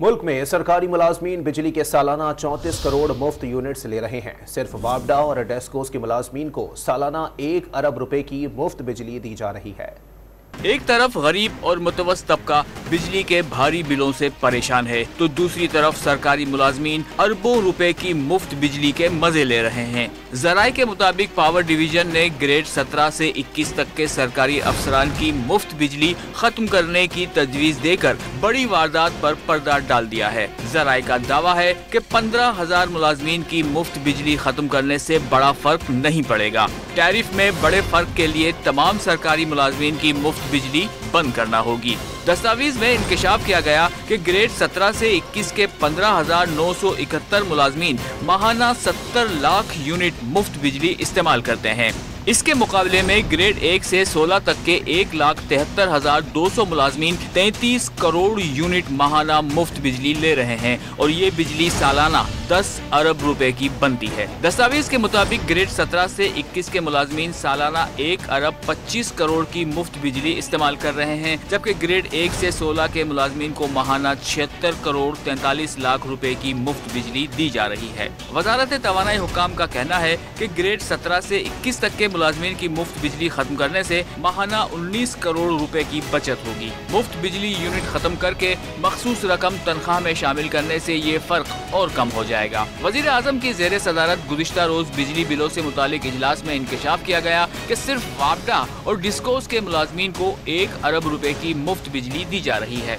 ملک میں سرکاری ملازمین بجلی کے سالانہ 34 کروڑ مفت یونٹس لے رہے ہیں۔ صرف وابڈا اور ڈیسکوز کے ملازمین کو سالانہ 1 ارب روپے کی مفت بجلی دی جا رہی ہے۔ ایک طرف غریب اور متوسط طبقہ بجلی کے بھاری بلوں سے پریشان ہے تو دوسری طرف سرکاری ملازمین اربوں روپے کی مفت بجلی کے مزے لے رہے ہیں۔ ذرائع کے مطابق پاور ڈویژن نے گریڈ 17 سے 21 تک کے سرکاری افسران کی مفت بجلی ختم کرنے کی تجویز دے کر بڑی واردات پر پردہ ڈال دیا ہے۔ ذرائع کا دعویٰ ہے کہ 15,000 ملازمین کی مفت بجلی ختم کرنے سے بڑا فرق نہیں پڑے گا۔ ٹیرف میں بڑے فرق کے لیے تمام سرکاری ملازمین کی مفت بجلی بند کرنا ہوگی۔ دستاویز میں انکشاف کیا گیا کہ گریڈ 17 سے 21 کے 15,971 ملازمین ماہانہ 70 لاکھ یونٹ مفت بجلی استعمال کرتے ہیں۔ اس کے مقابلے میں گریڈ 1 سے 16 تک کے 1,73,200 ملازمین 33 کروڑ یونٹ ماہانہ مفت بجلی لے رہے ہیں اور یہ بجلی سالانہ 10 ارب روپے کی بنتی ہے۔ دستاویز کے مطابق گریڈ 17 سے 21 کے ملازمین سالانہ 1 ارب 25 کروڑ کی مفت بجلی استعمال کر رہے ہیں، جبکہ گریڈ 1 سے 16 کے ملازمین کو ماہانہ 76 کروڑ 43 لاکھ روپے کی مفت بجلی دی جا رہی ہے۔ وزارت توانائی حکام کا کہنا ہے کہ گریڈ 17 سے 21 تک کے ملازمین کی مفت بجلی ختم کرنے سے ماہانہ 19 کروڑ روپے کی بچت ہوگی۔ مفت بجلی یونٹ ختم کر کے مخصوص رقم تنخواہ میں شامل کرنے سے یہ فرق اور کم ہو جائے گا۔ وزیر اعظم کی زیر صدارت گزشتہ روز بجلی بلوں سے متعلق اجلاس میں انکشاف کیا گیا کہ صرف وابڈا اور ڈسکوز کے ملازمین کو 1 ارب روپے کی مفت بجلی دی جا رہی ہے۔